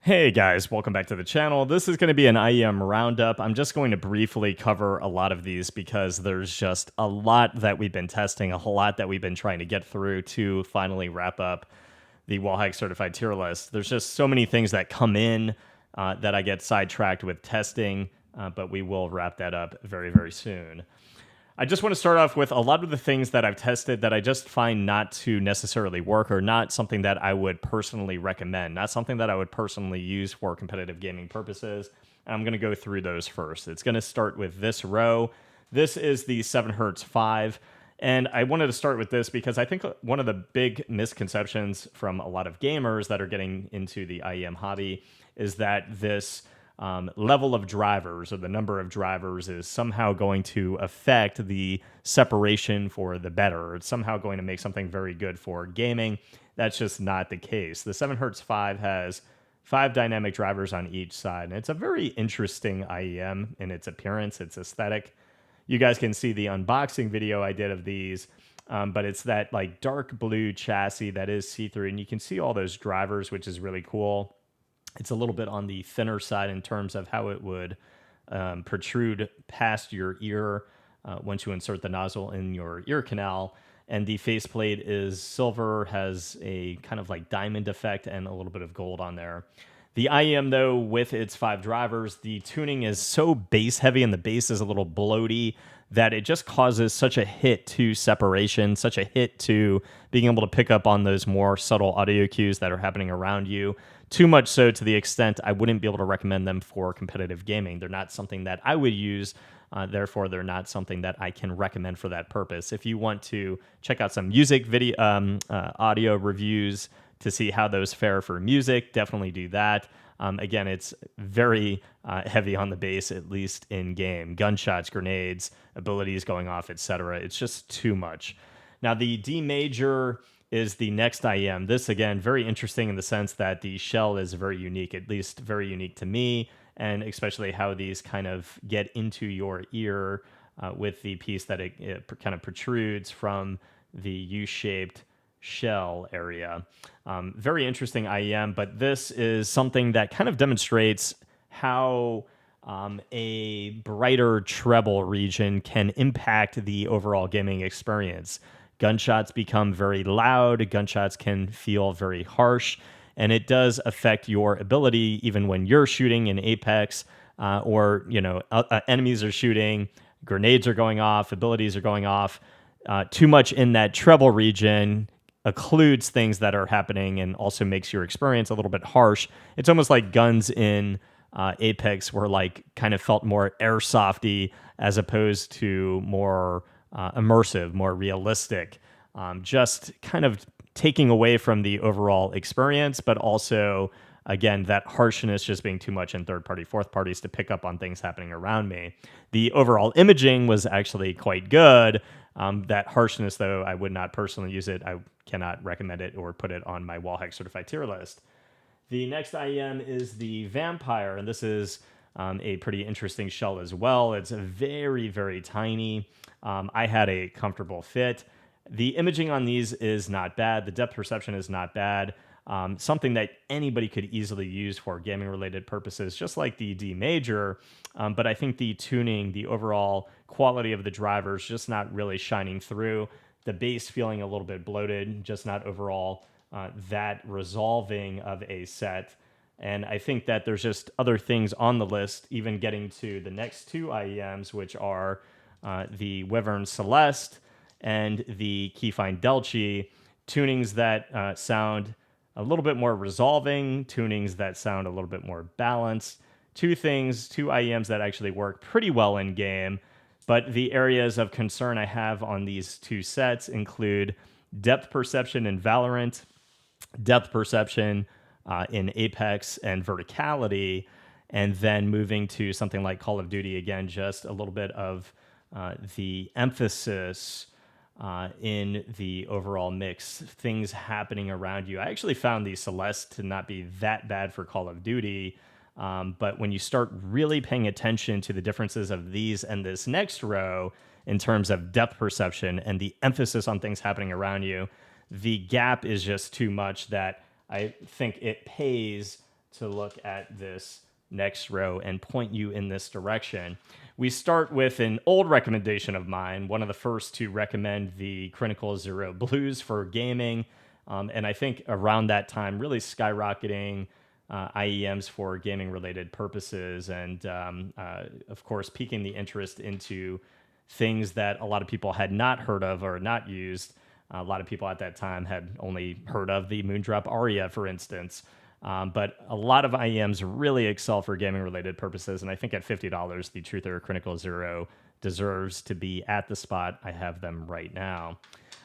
Hey guys, welcome back to the channel. This is going to be an IEM Roundup. I'm just going to briefly cover a lot of these because there's just a lot that we've been testing, a lot that we've been trying to get through to finally wrap up the wallhack certified tier list. There's just so many things that come in that I get sidetracked with testing, but we will wrap that up very, very soon. I just want to start off with a lot of the things that I've tested that I just find not to necessarily work or not something that I would personally recommend, not something that I would personally use for competitive gaming purposes. And I'm going to go through those first. It's going to start with this row. This is the 7Hz 5. And I wanted to start with this because I think one of the big misconceptions from a lot of gamers that are getting into the IEM hobby is that this level of drivers or the number of drivers is somehow going to affect the separation for the better. It's somehow going to make something very good for gaming. That's just not the case. The 7Hz 5 has 5 dynamic drivers on each side, and it's a very interesting IEM in its appearance, its aesthetic. You guys can see the unboxing video I did of these, but it's that like dark blue chassis that is see-through, and you can see all those drivers, which is really cool. It's a little bit on the thinner side in terms of how it would protrude past your ear once you insert the nozzle in your ear canal. And the faceplate is silver, has a kind of like diamond effect and a little bit of gold on there. The IEM, though, with its 5 drivers, the tuning is so bass heavy and the bass is a little bloaty that it just causes such a hit to separation, such a hit to being able to pick up on those more subtle audio cues that are happening around you. Too much so to the extent I wouldn't be able to recommend them for competitive gaming. They're not something that I would use. Therefore, they're not something that I can recommend for that purpose. If you want to check out some music video, audio reviews to see how those fare for music, definitely do that. Again, it's very heavy on the bass, at least in game. Gunshots, grenades, abilities going off, etc. It's just too much. Now, the D major is the next IEM. This, again, very interesting in the sense that the shell is very unique, at least very unique to me, and especially how these kind of get into your ear with the piece that it kind of protrudes from the U-shaped shell area. Very interesting IEM, but this is something that kind of demonstrates how a brighter treble region can impact the overall gaming experience. Gunshots become very loud, gunshots can feel very harsh, and it does affect your ability even when you're shooting in Apex or, enemies are shooting, grenades are going off, abilities are going off. Too much in that treble region occludes things that are happening and also makes your experience a little bit harsh. It's almost like guns in Apex were like kind of felt more airsofty as opposed to more immersive, more realistic, just kind of taking away from the overall experience, but also, again, that harshness just being too much in third party, fourth parties to pick up on things happening around me. The overall imaging was actually quite good. That harshness, though, I would not personally use it. I cannot recommend it or put it on my wallhack certified tier list. The next IEM is the Vampire, and this is a pretty interesting shell as well. It's very, very tiny. I had a comfortable fit. The imaging on these is not bad. The depth perception is not bad. Something that anybody could easily use for gaming-related purposes, just like the D major. But I think the tuning, the overall quality of the drivers, just not really shining through. The bass feeling a little bit bloated, just not overall that resolving of a set. And I think that there's just other things on the list, even getting to the next 2 IEMs, which are the Wyvern Celeste and the Kiwi Delci, tunings that sound a little bit more resolving, tunings that sound a little bit more balanced. 2 IEMs that actually work pretty well in game. But the areas of concern I have on these 2 sets include depth perception in Valorant, depth perception in Apex, and verticality, and then moving to something like Call of Duty, again, just a little bit of the emphasis in the overall mix, things happening around you. I actually found the Celeste to not be that bad for Call of Duty, but when you start really paying attention to the differences of these and this next row in terms of depth perception and the emphasis on things happening around you, the gap is just too much that I think it pays to look at this next row and point you in this direction. We start with an old recommendation of mine, one of the first to recommend the Critical Zero Blues for gaming. And I think around that time, really skyrocketing IEMs for gaming-related purposes, and of course, piquing the interest into things that a lot of people had not heard of or not used. A lot of people at that time had only heard of the Moondrop Aria, for instance. But a lot of IEMs really excel for gaming-related purposes, and I think at $50, the Truther Critical Zero deserves to be at the spot I have them right now.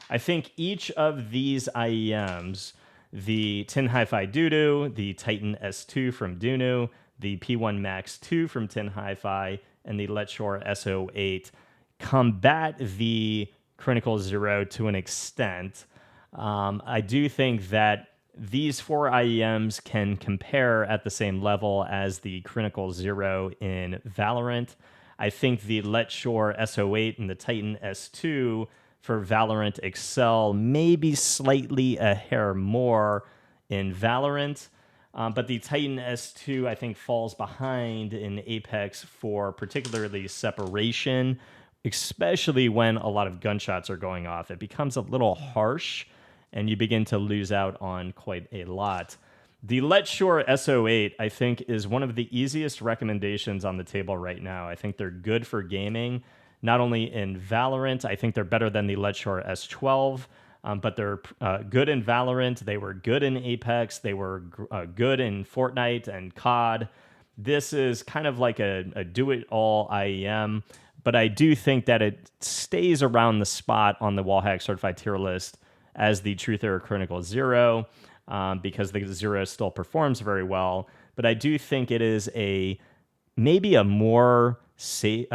I think each of these IEMs, the Tin Hi-Fi Doodoo, the Titan S2 from Dunu, the P1 Max 2 from Tin Hi-Fi, and the Letshore S08, combat the Critical Zero to an extent. I do think that these 4 IEMs can compare at the same level as the Critical Zero in Valorant. I think the Letshore S08 and the Titan S2 for Valorant excel maybe slightly a hair more in Valorant. But the Titan S2, I think, falls behind in Apex for particularly separation, especially when a lot of gunshots are going off. It becomes a little harsh, and you begin to lose out on quite a lot. The Letshore S08, I think, is one of the easiest recommendations on the table right now. I think they're good for gaming, not only in Valorant. I think they're better than the Letshore S12, but they're good in Valorant. They were good in Apex. They were good in Fortnite and COD. This is kind of like a do-it-all IEM, but I do think that it stays around the spot on the wallhack certified tier list as the Truther Critical Zero, because the Zero still performs very well. But I do think it is maybe a more safe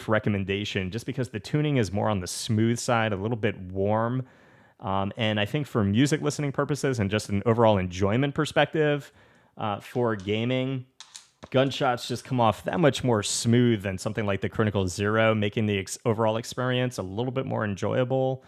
recommendation, just because the tuning is more on the smooth side, a little bit warm. And I think for music listening purposes and just an overall enjoyment perspective for gaming, gunshots just come off that much more smooth than something like the Critical Zero, making the overall experience a little bit more enjoyable.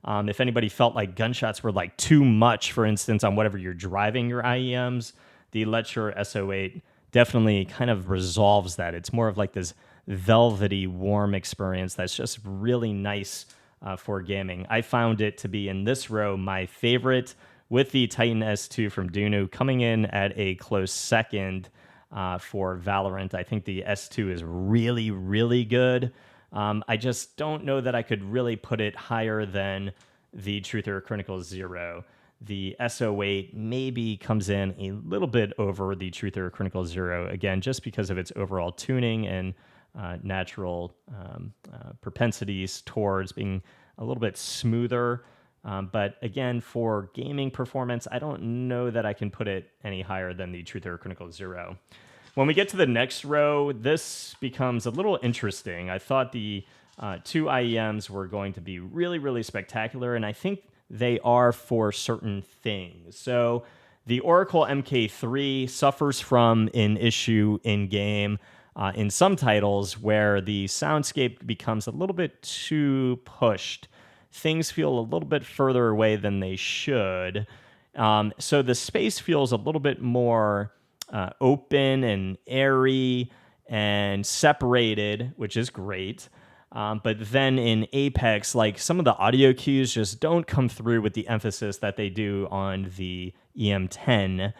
If anybody felt like gunshots were like too much, for instance, on whatever you're driving your IEMs, the Letshore S08 definitely kind of resolves that. It's more of like this velvety, warm experience that's just really nice for gaming. I found it to be in this row my favorite, with the Titan S2 from Dunu coming in at a close second for Valorant. I think the S2 is really, really good. I just don't know that I could really put it higher than the Truther Critical Zero. The S08 maybe comes in a little bit over the Truther Critical Zero, again, just because of its overall tuning and natural propensities towards being a little bit smoother. But again, for gaming performance, I don't know that I can put it any higher than the Truther Critical Zero. When we get to the next row, this becomes a little interesting. I thought the 2 IEMs were going to be really, really spectacular, and I think they are for certain things. So the Oracle MK3 suffers from an issue in-game in some titles where the soundscape becomes a little bit too pushed. Things feel a little bit further away than they should. So the space feels a little bit more open and airy and separated, which is great. But then in Apex, like, some of the audio cues just don't come through with the emphasis that they do on the EM10,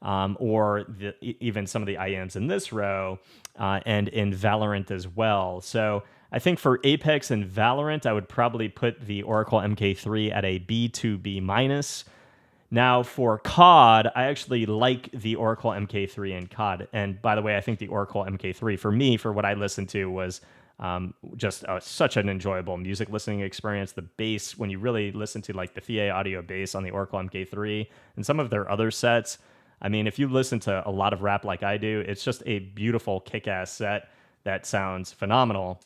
or even some of the IEMs in this row, and in Valorant as well. So I think for Apex and Valorant, I would probably put the Oracle MK3 at a B to B minus. Now, for COD, I actually like the Oracle MK3 in COD. And by the way, I think the Oracle MK3, for me, for what I listened to, was just such an enjoyable music listening experience. The bass, when you really listen to like the FIA audio bass on the Oracle MK3 and some of their other sets, I mean, if you listen to a lot of rap like I do, it's just a beautiful kick-ass set that sounds phenomenal.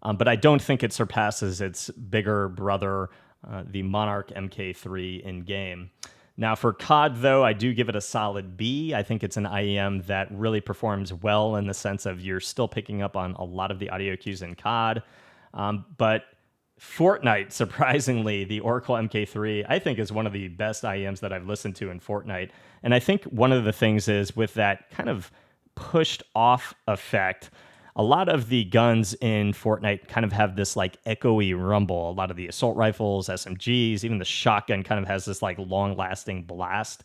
But I don't think it surpasses its bigger brother, the Monarch MK3 in-game. Now, for COD, though, I do give it a solid B. I think it's an IEM that really performs well in the sense of you're still picking up on a lot of the audio cues in COD. But Fortnite, surprisingly, the Oracle MK3, I think is one of the best IEMs that I've listened to in Fortnite. And I think one of the things is with that kind of pushed off effect, a lot of the guns in Fortnite kind of have this like echoey rumble. A lot of the assault rifles, SMGs, even the shotgun kind of has this like long lasting blast.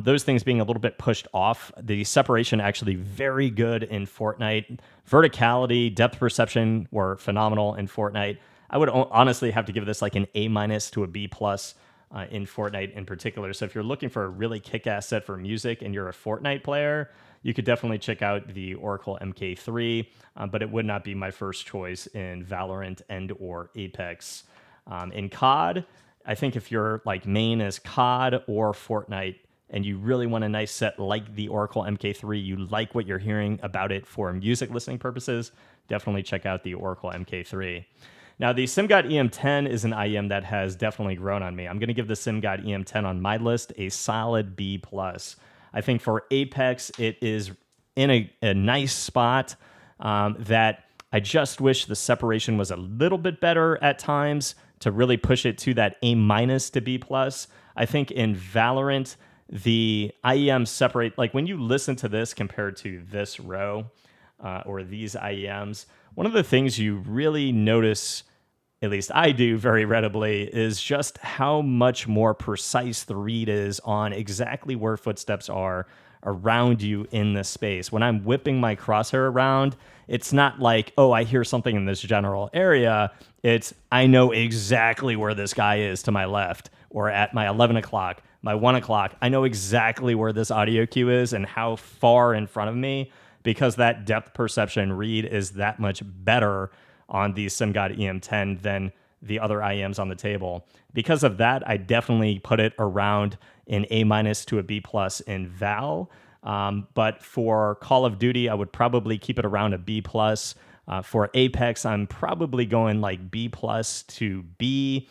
Those things being a little bit pushed off. The separation actually very good in Fortnite. Verticality, depth perception were phenomenal in Fortnite. I would honestly have to give this like an A- to a B+ in Fortnite in particular. So if you're looking for a really kick-ass set for music and you're a Fortnite player, you could definitely check out the Oracle MK3, but it would not be my first choice in Valorant and or Apex. In COD, I think if your like main is COD or Fortnite, and you really want a nice set like the Oracle MK3, you like what you're hearing about it for music listening purposes, definitely check out the Oracle MK3. Now, the Simgot EM10 is an IEM that has definitely grown on me. I'm going to give the Simgot EM10 on my list a solid B+. I think for Apex, it is in a nice spot that I just wish the separation was a little bit better at times to really push it to that A- to B+. I think in Valorant, the IEMs separate, like when you listen to this compared to this row or these IEMs, one of the things you really notice, at least I do very readily, is just how much more precise the read is on exactly where footsteps are around you in this space. When I'm whipping my crosshair around, it's not like, oh, I hear something in this general area. It's, I know exactly where this guy is to my left, or at my 11 o'clock, my 1 o'clock. I know exactly where this audio cue is and how far in front of me, because that depth perception read is that much better on the Simgot EM10 than the other IEMs on the table. Because of that, I definitely put it around an A- to a B+ in Val. But for Call of Duty, I would probably keep it around a B+. For Apex, I'm probably going like B+ to B.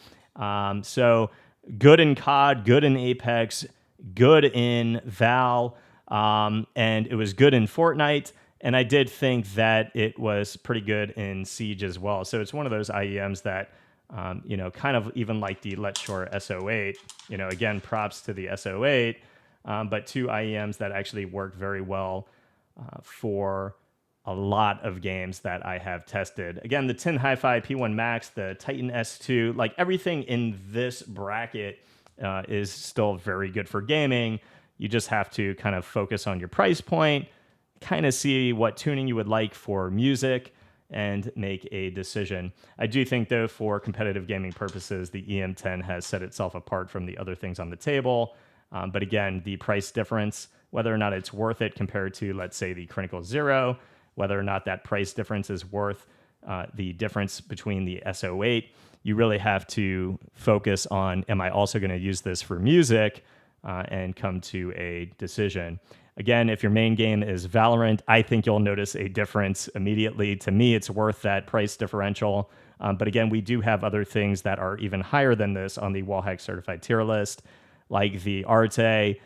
So good in COD, good in Apex, good in Val, and it was good in Fortnite. And I did think that it was pretty good in Siege as well. So it's one of those IEMs that, kind of even like the Let's Shore SO8, again, props to the SO8, but two IEMs that actually work very well for a lot of games that I have tested. Again, the Tin Hi-Fi P1 Max, the Titan S2, like everything in this bracket is still very good for gaming. You just have to kind of focus on your price point, kind of see what tuning you would like for music, and make a decision. I do think, though, for competitive gaming purposes, the EM10 has set itself apart from the other things on the table. But again, the price difference, whether or not it's worth it compared to, let's say, the Critical Zero, whether or not that price difference is worth the difference between the SO8, you really have to focus on, am I also going to use this for music, and come to a decision. Again, if your main game is Valorant, I think you'll notice a difference immediately. To me, it's worth that price differential. But again, we do have other things that are even higher than this on the wallhack certified tier list, like the Arete,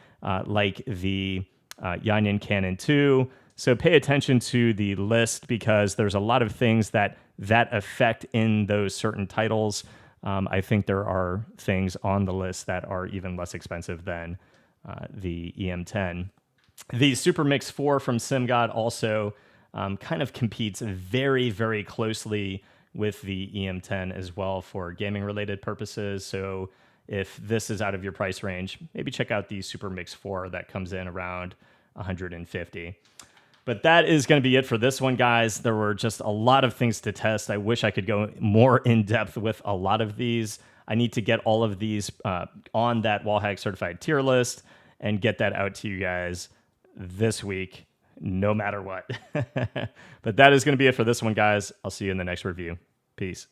like the Yanyan Canon 2. So pay attention to the list, because there's a lot of things that affect in those certain titles. I think there are things on the list that are even less expensive than the EM10. The Super Mix 4 from Simgot also kind of competes very, very closely with the EM10 as well for gaming-related purposes. So if this is out of your price range, maybe check out the Super Mix 4 that comes in around $150. But that is going to be it for this one, guys. There were just a lot of things to test. I wish I could go more in depth with a lot of these. I need to get all of these on that wallhack certified tier list and get that out to you guys this week, no matter what. But that is going to be it for this one, guys. I'll see you in the next review. Peace.